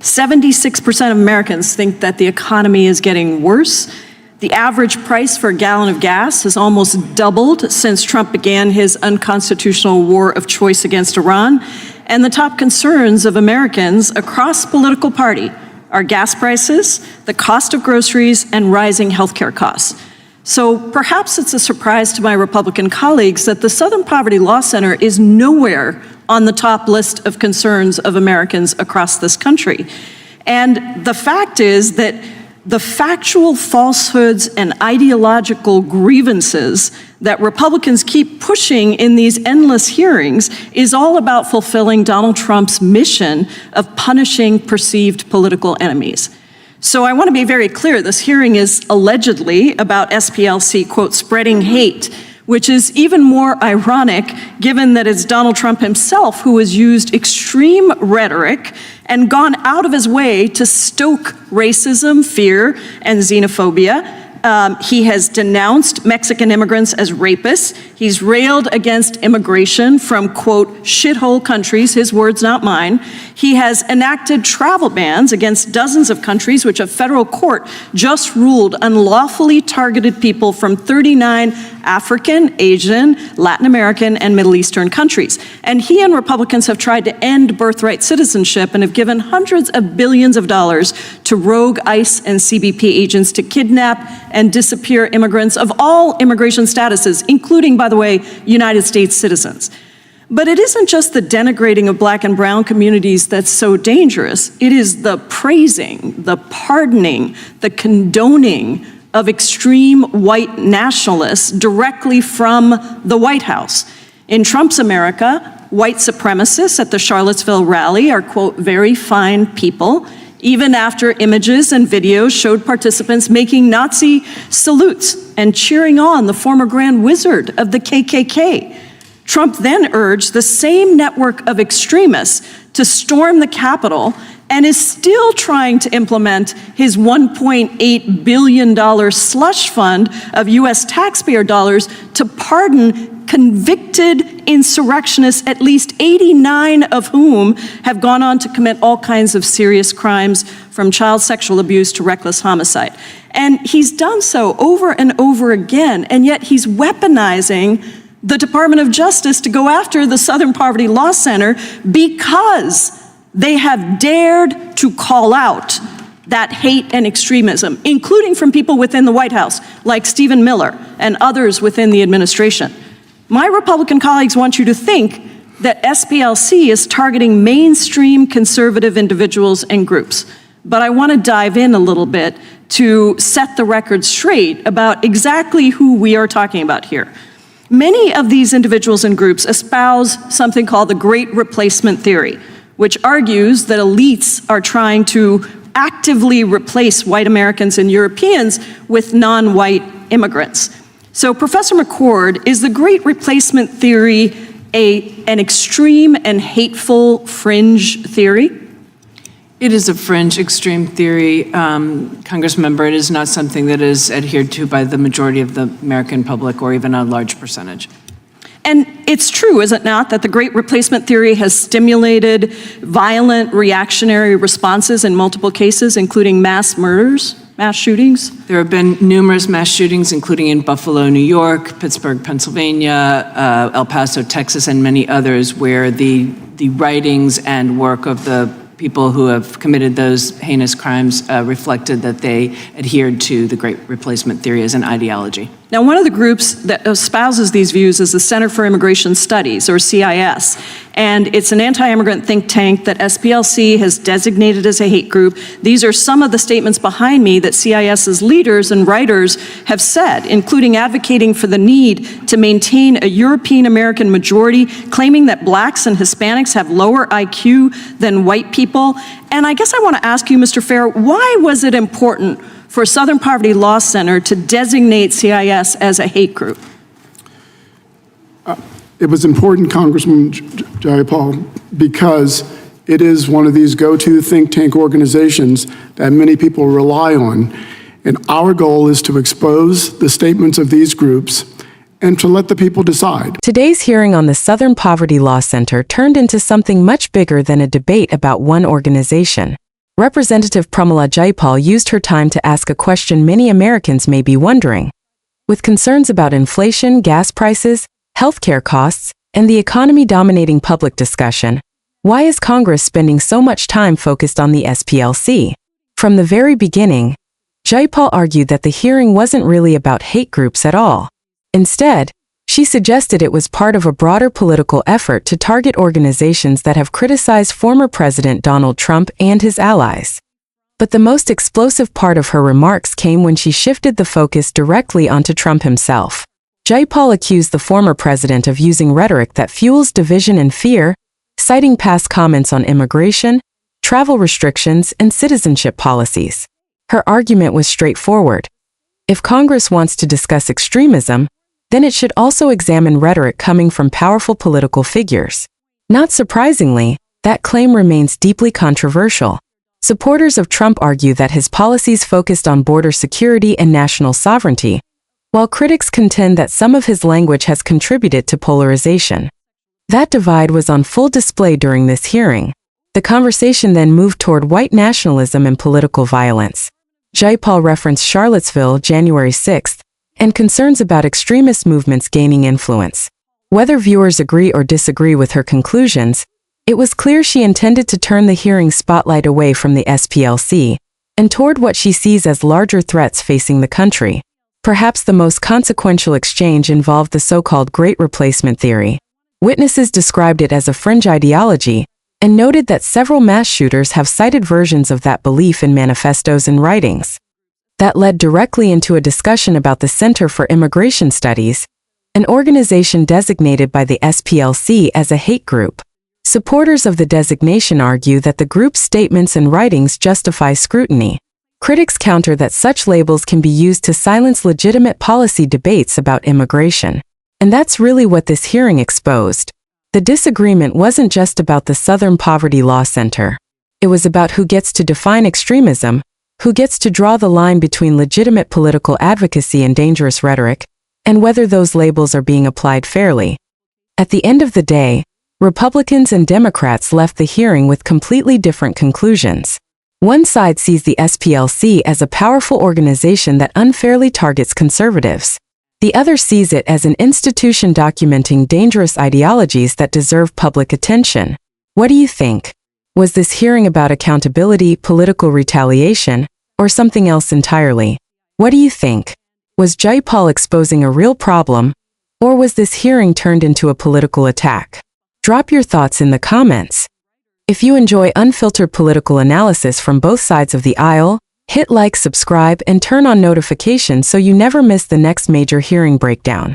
76% of Americans think that the economy is getting worse. The average price for a gallon of gas has almost doubled since Trump began his unconstitutional war of choice against Iran. And the top concerns of Americans across political party are gas prices, the cost of groceries, and rising healthcare costs. So perhaps it's a surprise to my Republican colleagues that the Southern Poverty Law Center is nowhere on the top list of concerns of Americans across this country. And the fact is that the factual falsehoods and ideological grievances that Republicans keep pushing in these endless hearings is all about fulfilling Donald Trump's mission of punishing perceived political enemies. So I want to be very clear, this hearing is allegedly about SPLC, quote, spreading hate, which is even more ironic given that it's Donald Trump himself who has used extreme rhetoric and gone out of his way to stoke racism, fear, and xenophobia. He has denounced Mexican immigrants as rapists. He's railed against immigration from, quote, shithole countries, his words, not mine. He has enacted travel bans against dozens of countries, which a federal court just ruled unlawfully targeted people from 39 African, Asian, Latin American, and Middle Eastern countries. And he and Republicans have tried to end birthright citizenship and have given hundreds of billions of dollars to rogue ICE and CBP agents to kidnap and disappear immigrants of all immigration statuses, including, by the way, United States citizens. But it isn't just the denigrating of Black and brown communities that's so dangerous. It is the praising, the pardoning, the condoning of extreme white nationalists directly from the White House. In Trump's America, white supremacists at the Charlottesville rally are, quote, very fine people, even after images and videos showed participants making Nazi salutes and cheering on the former Grand Wizard of the KKK. Trump then urged the same network of extremists to storm the Capitol and is still trying to implement his $1.8 billion slush fund of US taxpayer dollars to pardon convicted insurrectionists, at least 89 of whom have gone on to commit all kinds of serious crimes, from child sexual abuse to reckless homicide. And he's done so over and over again, and yet he's weaponizing the Department of Justice to go after the Southern Poverty Law Center because they have dared to call out that hate and extremism, including from people within the White House, like Stephen Miller and others within the administration. My Republican colleagues want you to think that SPLC is targeting mainstream conservative individuals and groups. But I want to dive in a little bit to set the record straight about exactly who we are talking about here. Many of these individuals and groups espouse something called the Great Replacement Theory, which argues that elites are trying to actively replace white Americans and Europeans with non-white immigrants. So, Professor McCord, is the Great Replacement Theory an extreme and hateful fringe theory? It is a fringe, extreme theory, Congressmember. It is not something that is adhered to by the majority of the American public or even a large percentage. And it's true, is it not, that the Great Replacement Theory has stimulated violent reactionary responses in multiple cases, including mass murders, mass shootings? There have been numerous mass shootings, including in Buffalo, New York, Pittsburgh, Pennsylvania, El Paso, Texas, and many others, where the writings and work of the people who have committed those heinous crimes reflected that they adhered to the Great Replacement Theory as an ideology. Now, one of the groups that espouses these views is the Center for Immigration Studies, or CIS, and it's an anti-immigrant think tank that SPLC has designated as a hate group. These are some of the statements behind me that CIS's leaders and writers have said, including advocating for the need to maintain a European-American majority, claiming that blacks and Hispanics have lower IQ than white people. And I guess I want to ask you, Mr. Fair, why was it important for Southern Poverty Law Center to designate CIS as a hate group? It was important, Congresswoman Jayapal, because it is one of these go-to think tank organizations that many people rely on. And our goal is to expose the statements of these groups and to let the people decide. Today's hearing on the Southern Poverty Law Center turned into something much bigger than a debate about one organization. Representative Pramila Jayapal used her time to ask a question many Americans may be wondering. With concerns about inflation, gas prices, healthcare costs, and the economy dominating public discussion, why is Congress spending so much time focused on the SPLC? From the very beginning, Jayapal argued that the hearing wasn't really about hate groups at all. Instead, she suggested it was part of a broader political effort to target organizations that have criticized former President Donald Trump and his allies. But the most explosive part of her remarks came when she shifted the focus directly onto Trump himself. Jayapal accused the former president of using rhetoric that fuels division and fear, citing past comments on immigration, travel restrictions, and citizenship policies. Her argument was straightforward. If Congress wants to discuss extremism, then it should also examine rhetoric coming from powerful political figures. Not surprisingly, that claim remains deeply controversial. Supporters of Trump argue that his policies focused on border security and national sovereignty, while critics contend that some of his language has contributed to polarization. That divide was on full display during this hearing. The conversation then moved toward white nationalism and political violence. Jayapal referenced Charlottesville, January 6, and concerns about extremist movements gaining influence. Whether viewers agree or disagree with her conclusions, it was clear she intended to turn the hearing spotlight away from the SPLC and toward what she sees as larger threats facing the country. Perhaps the most consequential exchange involved the so-called Great Replacement theory. Witnesses described it as a fringe ideology and noted that several mass shooters have cited versions of that belief in manifestos and writings. That led directly into a discussion about the Center for Immigration Studies, an organization designated by the SPLC as a hate group. Supporters of the designation argue that the group's statements and writings justify scrutiny. Critics counter that such labels can be used to silence legitimate policy debates about immigration. And that's really what this hearing exposed. The disagreement wasn't just about the Southern Poverty Law Center. It was about who gets to define extremism, who gets to draw the line between legitimate political advocacy and dangerous rhetoric, and whether those labels are being applied fairly. At the end of the day, Republicans and Democrats left the hearing with completely different conclusions. One side sees the SPLC as a powerful organization that unfairly targets conservatives. The other sees it as an institution documenting dangerous ideologies that deserve public attention. What do you think? Was this hearing about accountability, political retaliation, or something else entirely? What do you think? Was Jayapal exposing a real problem, or was this hearing turned into a political attack? Drop your thoughts in the comments. If you enjoy unfiltered political analysis from both sides of the aisle, hit like, subscribe, and turn on notifications so you never miss the next major hearing breakdown.